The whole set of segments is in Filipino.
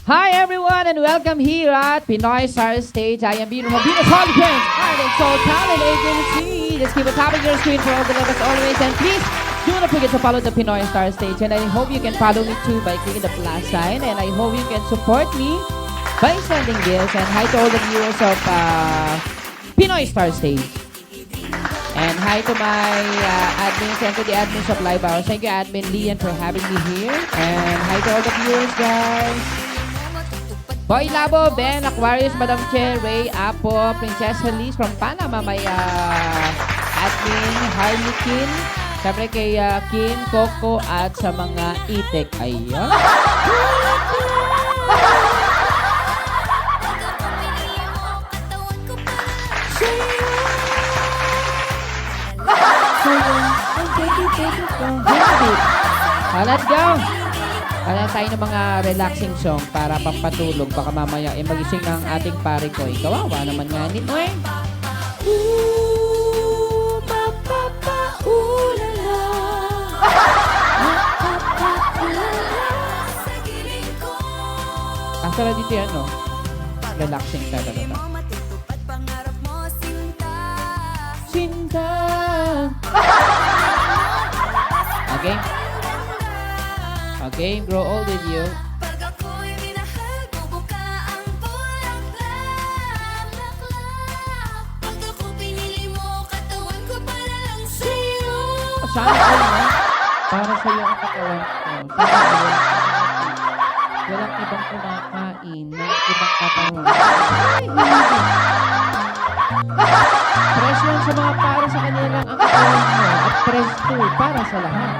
Hi everyone and welcome here at Pinoy Star Stage. I am beautiful Venus Holocaust, Art and Soul Talent Agency. Just keep on tapping your screen for all the love as always. And please do not forget to follow the Pinoy Star Stage. And I hope you can follow me too by clicking the plus sign. And I hope you can support me by sending this. And hi to all the viewers of Pinoy Star Stage. And hi to my admins and to the admins of Live Hours. Thank you, Admin Lian, for having me here. And hi to all the viewers, guys. Boy Labo, Ben, Aquarius, Madam Che, Ray, Apo, Princess Elise from Panama, may admin, Harley Kin, syempre kay Kim, Coco, at sa mga itek. Ayun. Let's go! Kaya tayo ng mga relaxing song para pampatulog. Baka mamaya magising ng ating pare ko. Kawawa naman nga nito eh. Asala dito yan, no? Relaxing talaga. Sinta! Okay? Okay, grow old with you. Sana all mo, para sa iyo ang katawan ko. Walang ibang kumakain ng ibang katawan. Press lang sa mga para sa kanila lang ang katawan mo at press 2 para sa lahat.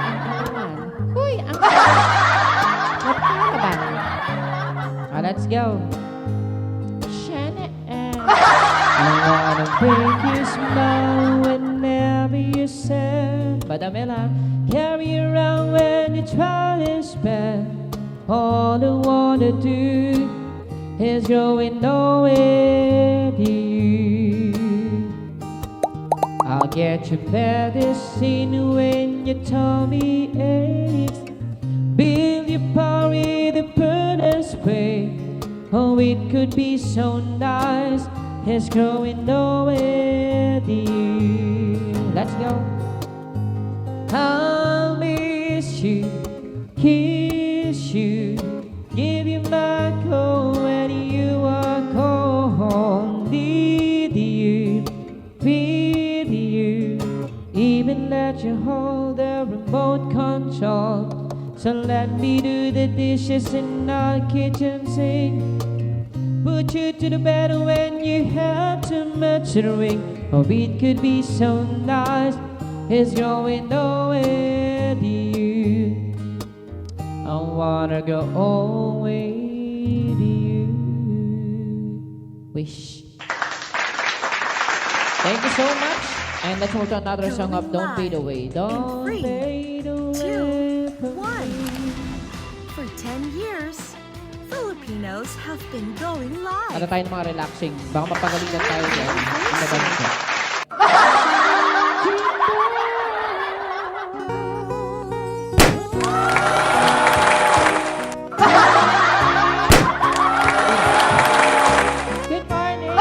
Uy, ang napakabang. Let's go. I wanna make you smile whenever you sad. Badamela, carry around when you try to spend. All I wanna do is going nowhere to you. I'll get you medicine when you tell me it's build your power with a burner spray. Oh, it could be so nice. It's growing nowhere to you. Let's go. I'll miss you, kiss you, give you my call when you are cold. Need you, feel you, even let you hold the remote control. So let me do the dishes in our kitchen sink. Put you to the bed when you have too much to drink. Oh, it could be so nice. It's going nowhere to you. I wanna go away to you. Wish. Thank you so much. And let's move to another song of Don't Fade Away. Don't fade away. 2, 1. For 10 years, Filipinos have been going live. Ano tayo ng mga relaxing? Baka mapagalitan tayo dyan. Good morning!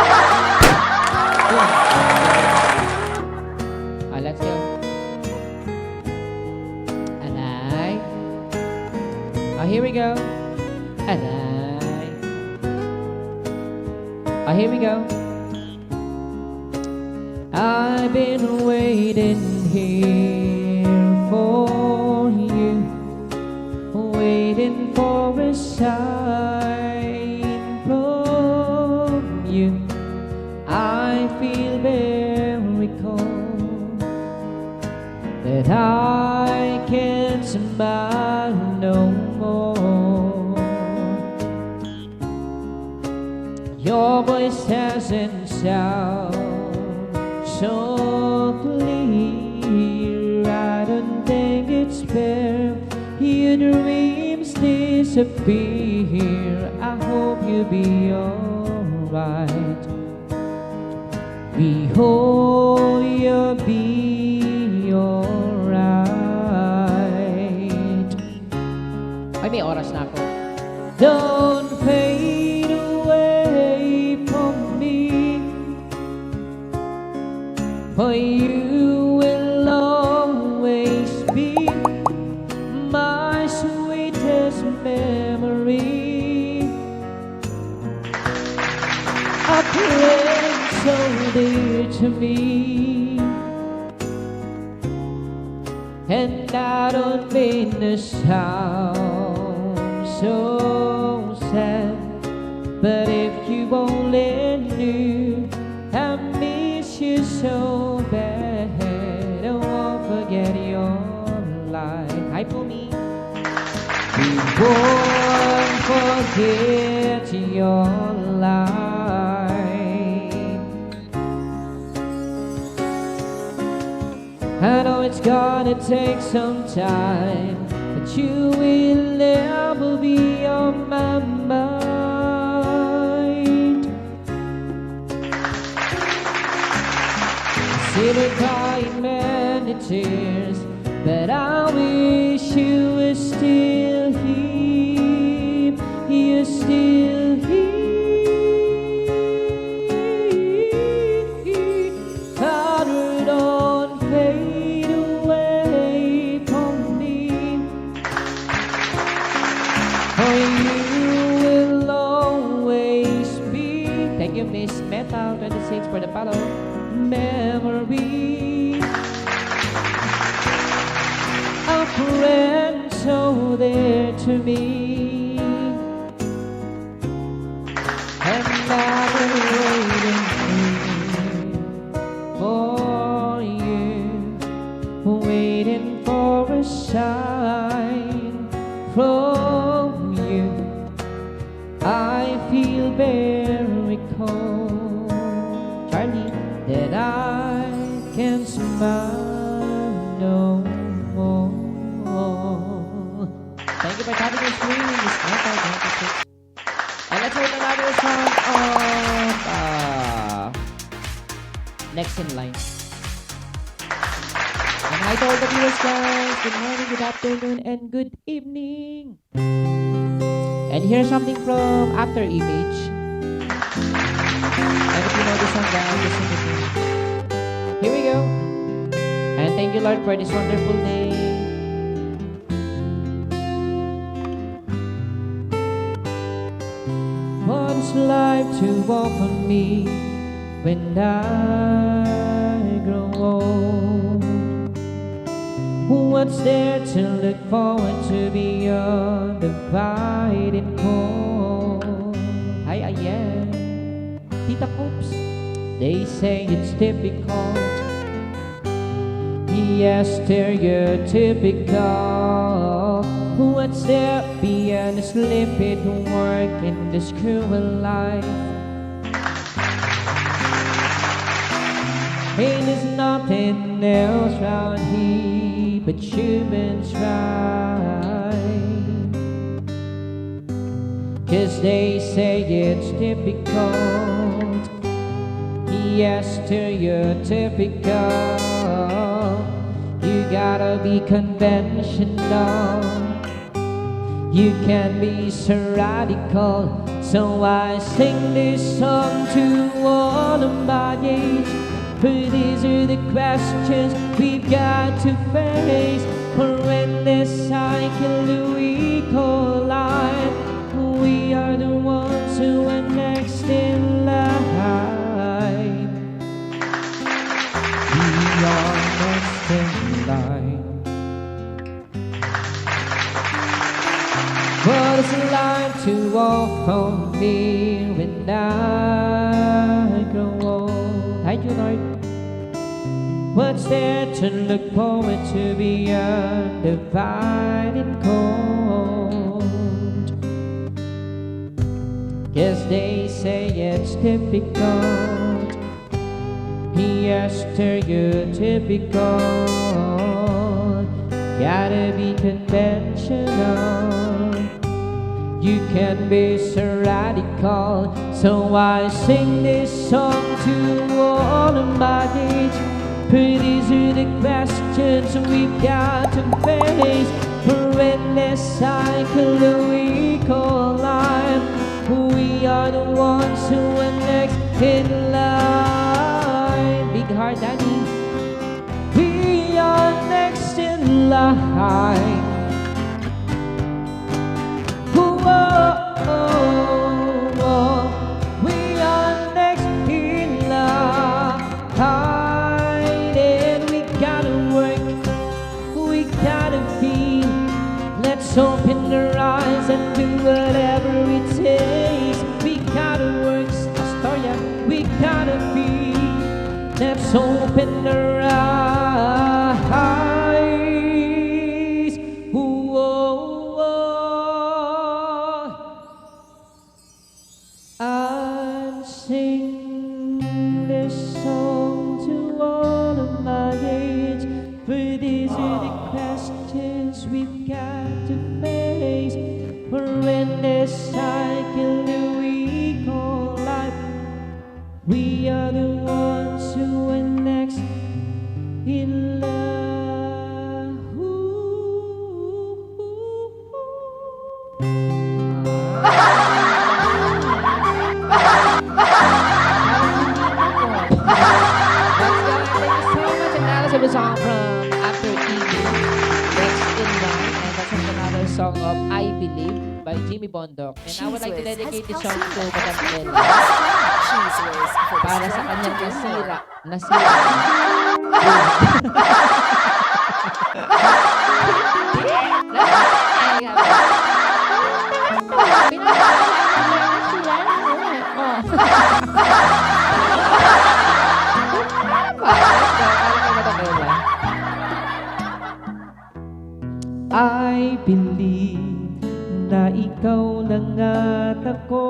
Let's go. Alay. Here we go. Alay. Here we go. I've been waiting here for you, waiting for a sign from you. I feel very cold, that I can't smile no more. Your voice doesn't sound so clear. I don't think it's fair. Your dreams disappear. I hope you'll be alright. We hope you'll be alright. Ay, may oras na ako. don't fade away from me, for you will always be my sweetest memory. A friend so dear to me, and I don't mean to sound so sad, but if you only knew I miss you so bad, I won't forget your life. Hi for me. We won't forget your life. I know it's gonna take some time, but you will never be on my mind. I see the crying many tears, but I wish you were still here. You're still here. Father, don't fade away from me, for you will always be. Thank you, Miss Metal 26 for the follow. Memory, a friend so dear to me, and I've been waiting for you, waiting for a sign from you. I feel very cold, Charlie, that I can smile no more. Thank you for having us screen. This Metal 96. And let's hold another song of Next in Line. And hi to all the viewers, guys. Good morning, good afternoon, and good evening. And here's something from After Image. And if you know this song, guys, listen to me. Here we go. And thank you, Lord, for this wonderful day. What is life to offer me when I grow old? What's there to look forward to beyond the fighting cold? Hi, ayan. Tita Coops. They say it's difficult. Yes, stereotypical. What's there beyond this limited work in this cruel life? Ain't there's nothing else round here but humans, right? 'Cause they say it's difficult. Yes, stereotypical. You gotta be conventional. You can't be so radical. So I sing this song to all of my age. For these are the questions we've got to face. For when this cycle we collide, we are the ones who are next in line. We are next in line. What is life to offer me when I grow old? Thank you, Lord. What's there to look forward to beyond the fighting cold? Yes, they say it's difficult. Yes, stereotypical. Gotta be conventional. You can't be so radical. So I sing this song to all of my age. These are the questions we've got to face. in this cycle that we call life, we are the ones who are next in line. Big heart, Daddy. We are next in line. We are next in line. And we gotta work, we gotta feel. Let's open our eyes and do whatever it takes. We gotta work, Astoria, we gotta feel. Let's open our eyes. And sing this song to all of my age, for these are the questions we've got to face. For in this cycle that we call life, we are the ones who are next in love. The song from After Evening, Next in Line, and that's another song of I Believe by Jimmy Bondok. And I would like to dedicate this song to Madam Ella para sa kanyang nasira. I believe na ikaw lang at ako.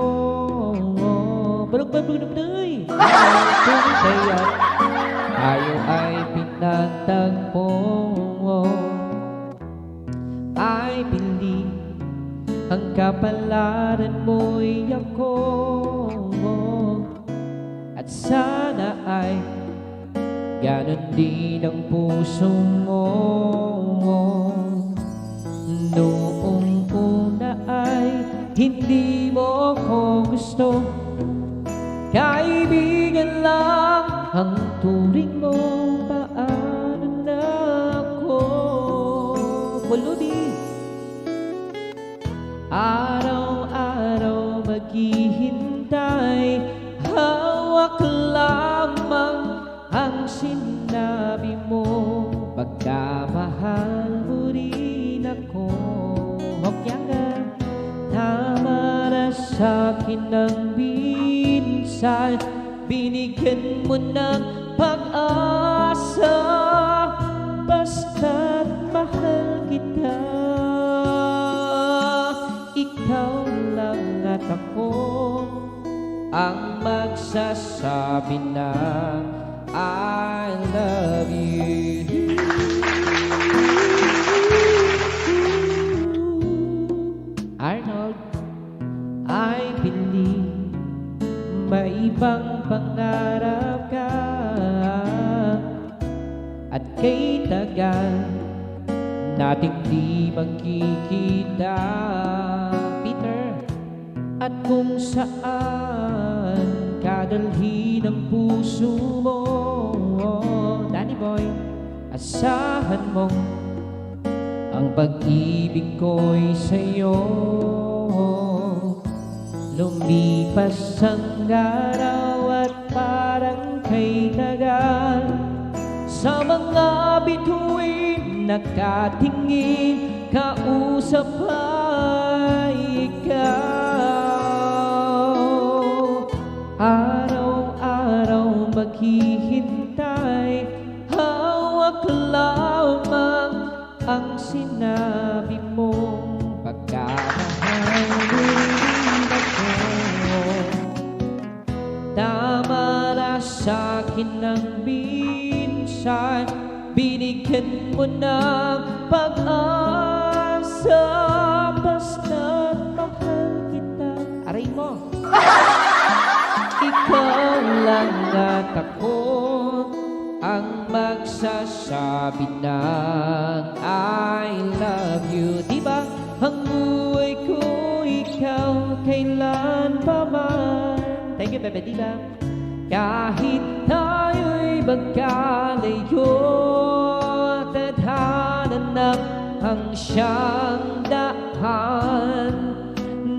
Balog-balog na'y kung kaya't tayo ay pinagtagpo. I believe ang kapalaran mo'y ako. At sana ay ganon din ang puso mo. Noong una ay hindi mo ko gusto, kaibigan lang ang turing mo. Paano na ako Buludi? Araw-araw maghihintay, hawak lamang ang sinabi mo. Pagkamahal mo rin ako, Hokyaga. Tama na sa'kin ang minsan, binigyan mo ng pag-asa. Basta't mahal kita, ikaw lang at ako ang magsasabi na I love you. Arnold, I believe may ibang pangarap ka, at kay tagal nating di magkikita, Peter. At kung saan kadalhin ang puso mo, Danny Boy, asahan mo ang pag-ibig ko'y sa'yo. Lumipas ang araw at parang kay tagal, sa mga bituin nakatingin, kausap ay ikaw. Araw-araw maghihintay, hawak lamang ang sinabi mong pagkamahal mo rin ako. Tama na sa'kin ang minsan, binigyan mo ng pag-asa. Basta't mahal kita, aray mo. Ikaw lang at ako ang magsasabi ng I love you. kailan pa man. Thank you, Bebe Diva. Kahit tayo'y magkalayo, tadhana ng siyang daan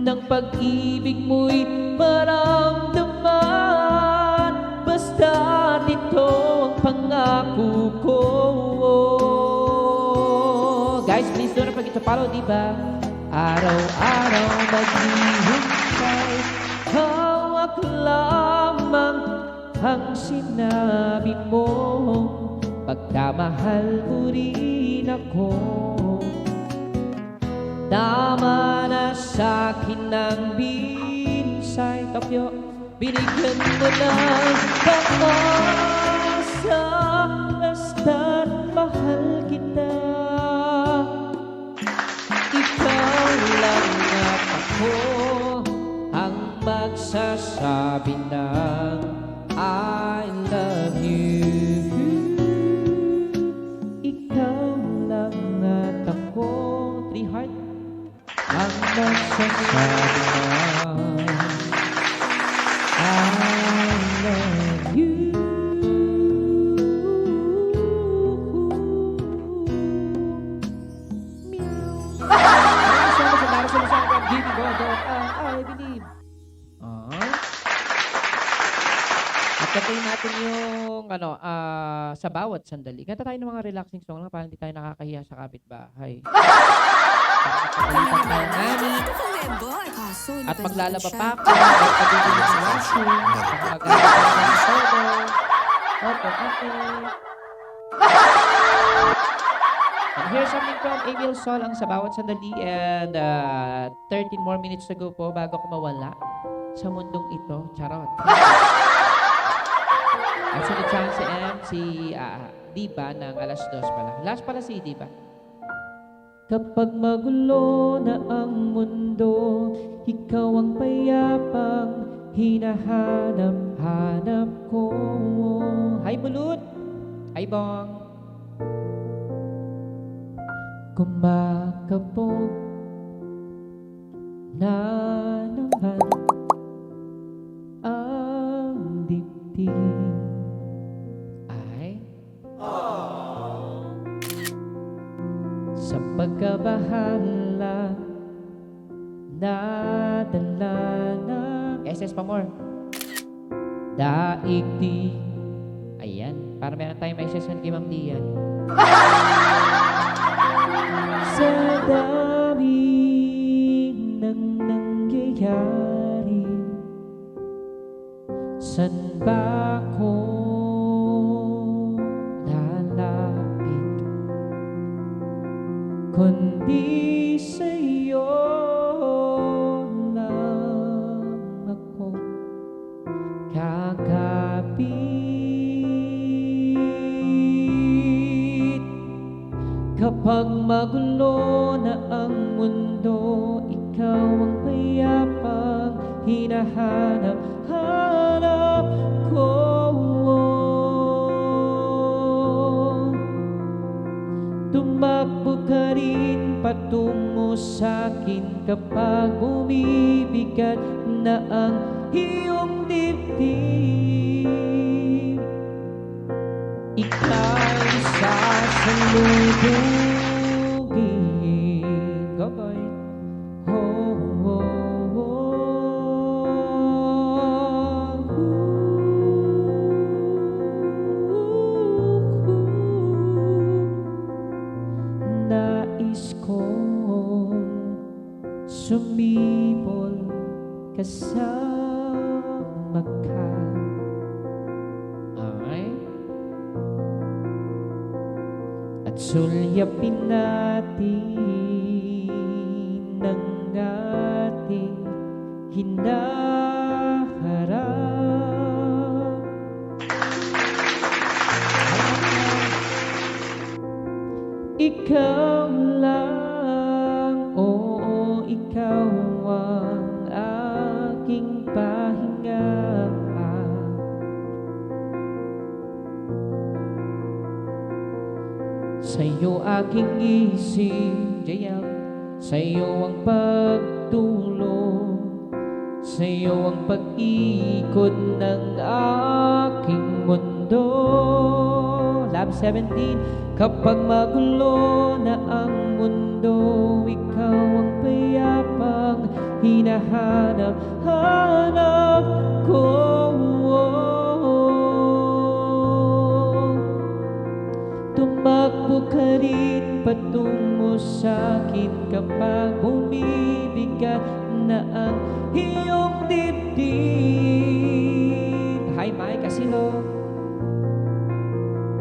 ng pag-ibig mo'y maramdaman. Basta't ito ang pangako ko. Guys, please don't forget to follow, diba? Araw-araw maghihintay, hawak lamang ang sinabi mo. Pagkamahal mo rin ako, tama na sa'kin ang binsay. Tokyo, binigyan mo ng pag-asa, basta't mahal kita. Ikaw lang at ako ang magsasabi ng I love you. Ikaw lang at ako, 3 heart, ang magsasabi ng I love you. I believe. At katayin natin yung sa bawat sandali. Kanta tayo ng mga relaxing song lang para hindi tayo nakakahiya sa kapitbahay. At maglalaba pa ako. At pagiging ng washroom. At maglalaba ng todo. And here's something from Emil Sol ang sa bawat sandali. And 13 more minutes to go po bago ko mawala sa mundong ito. Charot. At sunod sa si M, si Diva ng alas 2 pala. Last pala si Diva. Kapag magulo na ang mundo, ikaw ang payapang hinahanap-hanap ko. Hi, Bulut! Hi, Bong! Kumakabog na naman ang dibdib. Sa pagkabahala nadala ng SS pa more daigdig. Ayan, para meron tayong may session kay Ma'am Dian. Sa dami ng nangyayari, san ba ko kundi sa'yo lang ako kakapit. Kapag magulo na ang mundo, ikaw ang payapang hinahanap-hanap ko. Tumakbo ka rin patungo sa'kin kapag bumibigat na ang iyong dibdib. Ika'y sasalubungin. Go boy. Oh, oh, nais kong sumibol kasama ka. Okay? At sulyapin natin ang ating hinaharap. Ikaw lang, oo, ikaw ang aking pahinga. Sa'yo aking isip, JL, sa'yo ang pagtulog. sa'yo ang pag-ikot ng aking mundo. Lab 17. Kapag magulo na ang mundo, ikaw ang payapang hinahanap-hanap ko. Tumakbo ka rin patungo sa'kin kapag bumibigat na ang iyong dibdib. Hi Mike Asilo.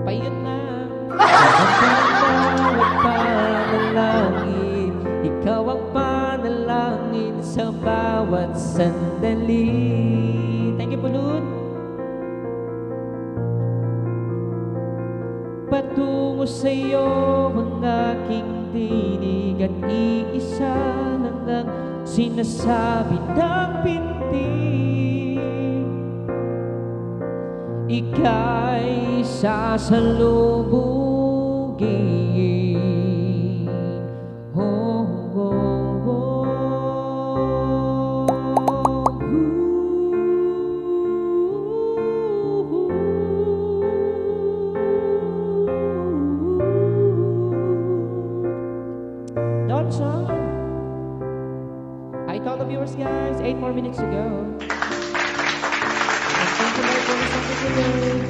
Payun na. Bawat panalangin, ikaw ang panalangin sa bawat sandali. Thank you, Pulun. Patungo sa'yo ang aking tinig at iisa lang ang sinasabi ng pintig. Ika'y sasalubugin. Oh, oh, oh. Donson. I told the viewers, guys, 8 more minutes to go. Thank you, Lord, for listening to today.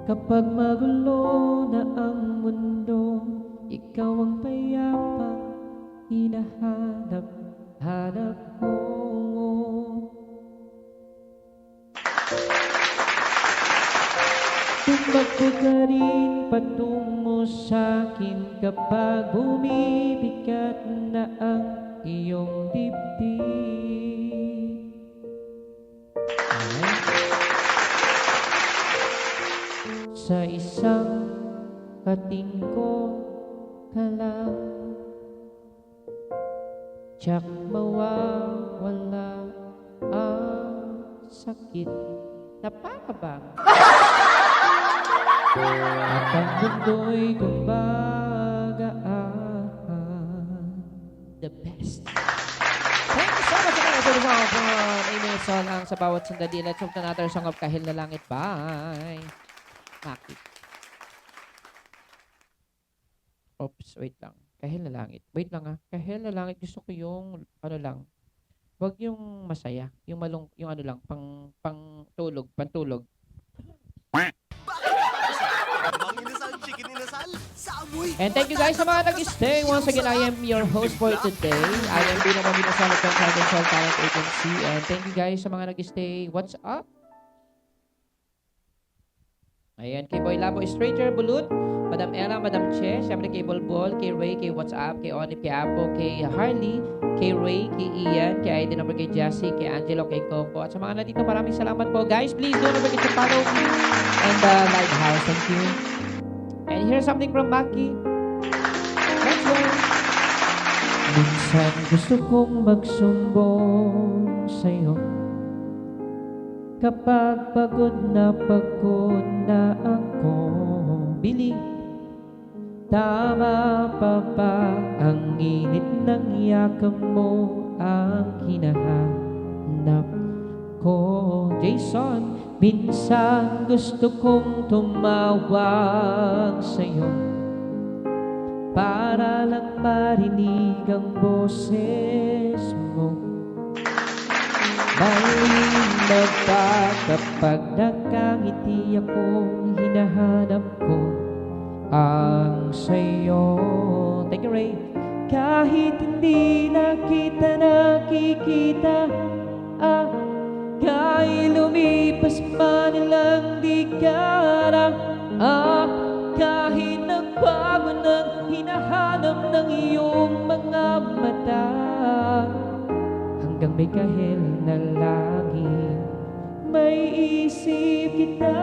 Kapag magulo na ang mundo, ikaw ang payapang hinahanap-hanap ko. Tumakbo ka rin patungo sa'kin kapag bumibigat na ang iyong dibdib. Sa isang kating ko ka lang, tiyak mawawala ang sakit. Napakabang. At ang mundo'y gumagaan. The best. Thank you so much again for the song from Amy Sol ang sa bawat sandali. Let's hope another song of Kahil na Langit. Bye. Maki. Oops, wait lang. Kahil na Langit. Wait lang Kahil na Langit. Gusto ko yung ano lang. Wag yung masaya. Yung yung ano lang. Pantulog. And thank you guys sa mga nag-stay. Once again, I am your host for today. I am Bino Mabinasal of Confidential Talent Agency. And thank you guys sa mga nag-stay. What's up? Ayan, kay Boy Labo, Stranger Bulut, Madam Ella, Madam Che, syempre kay Bolbol, kay Ray, kay What's Up, kay Oni Piapo, kay Harley, kay Ray, kay Ian, kay Aiden, kay Jessie, kay Angelo, kay Coco. At sa mga nandito, maraming salamat po. Guys, please don't forget to follow me and the Lighthouse. Thank you. And here's something from Maki. Let's go. Minsan gusto kong magsumbong sa'yo kapag pagod na ako. Bili, tama pa ba ang init ng yakap mo ang hinahanap ko? Jason, minsan gusto kong tumawag sa'yo para lang marinig ang boses mo. Malimag pa kapag nakangiti ako, hinahanap ko ang sa'yo. Thank you, Ray. Kahit hindi nakikita, kahit lumipas pa nilang dekada, kahit nagbago ng hinahanap ng iyong mga mata, hanggang may kahil na langit, may isip kita.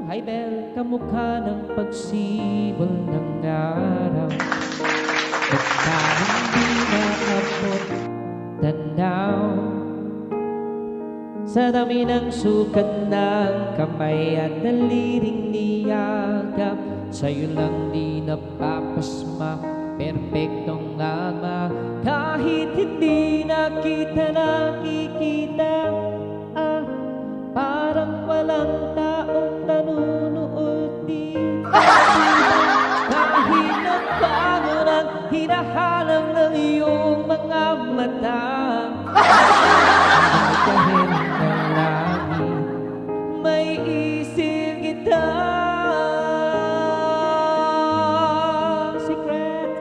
Hi Bel, kamukha ng pagsibol ng araw, at parang di naabot tanaw. Sa dami ng sukat ng kamay at daliring niyagap, sa'yo lang di napapasma, perpektong ama. Kahit hindi nakita, nakikita, parang walang taong nanunood dito. Kahit nagbangon ang hinahalang ng iyong mga mata, kahit ng langit, may isip kita. Secret.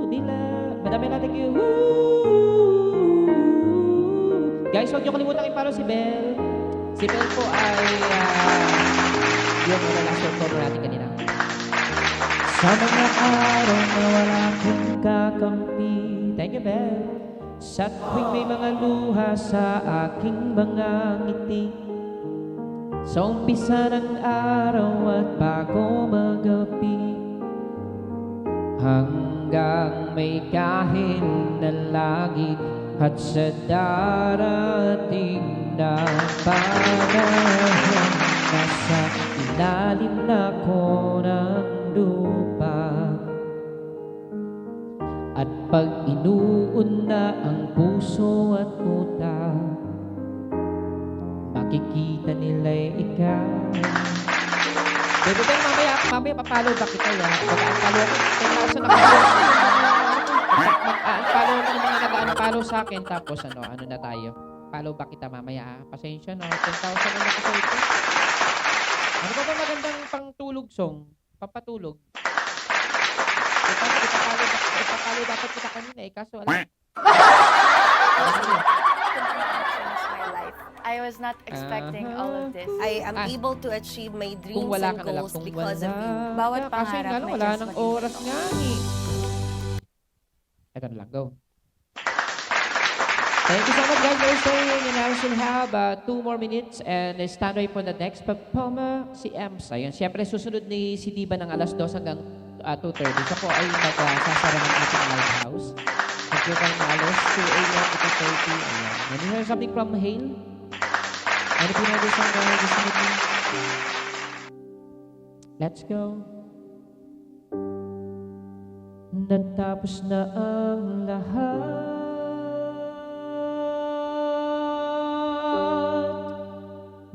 Nila. Madami natin kayo. Guys, huwag niyo kalimutan i-follow si Belle. Si Belle po ay yung last October natin kanina. Sa mga araw na wala kang kakampi, thank you, Belle. Sa tuwing may mga luha sa aking mga ngiti, sa umpisa ng araw at bago magabi, hanggang may kahit na langit at sa darating na panahon, nasa ilalim na ko ng lupa. At pag inuuna ang puso at utak, makikita nila'y ikaw. Baby Ben, mamaya papalo ba kita ya? Mag-unfollow ako. 10,000 na mag-unfollow ako ng mga nag-unfollow sa akin. Tapos ano na tayo? Follow ba kita mamaya? Pasensya no, 10,000 na ako ito. Ano ba magandang pangtulog song? Papatulog. Ipapalo dapat kita kanina eh, kaso alam. I was not expecting all of this. I am able to achieve my Kung dreams wala and ka na lang, goals kung because of you. Bawat Kasi pangarap nga lang, may wala just nang maliit. oras nga eh. Ito na lang, go. Thank you so much guys for staying. And now we still have 2 more minutes and stand by for the next performer, si Ems. Ayun, siyempre susunod ni si Diva ng alas 2 hanggang 2:30. Siya po ay magsasara ng ating live house. Thank you kayo na alas 2 a.m. to 2:30. Ayan. And you hear something from Hale? Ano pinag isang gusto mo? Let's go. Natapos na ang lahat,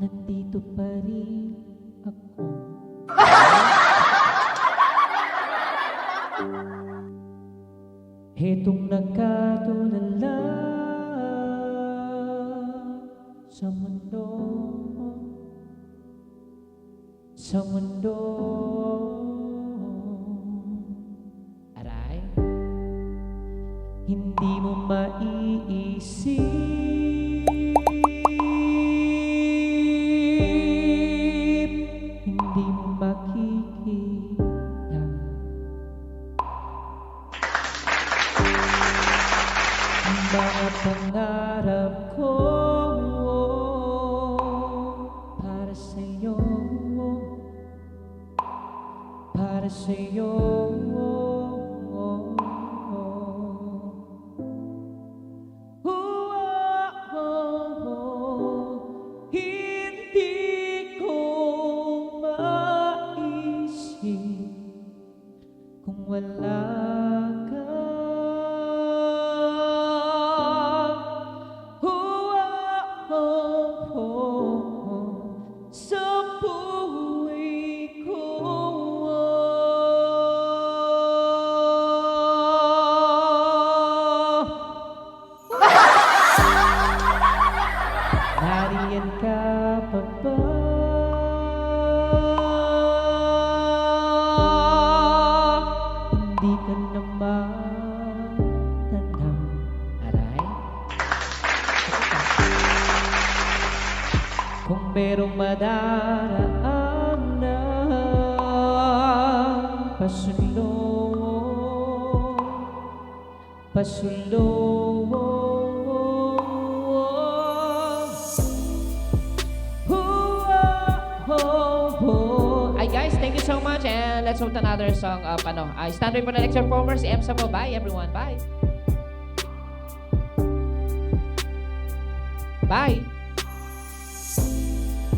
nandito pa rin ako. Hetong nakatulala sa mundo, sa mundo. Aray, hindi mo maiisip, hindi mo makikita mga pangarap ko para sa'yo, para sa'yo. Hindi ko maisip kung wala ka. Sa buhay ko. Nariyan ka pa ba? Hindi ka naman tanaw. Aray? Kung merong madaraan na pasulong, pasulong. Ay guys, thank you so much and let's hope another song. Stand by for the next performers. Si Emsa po. Bye everyone. Bye. Bye!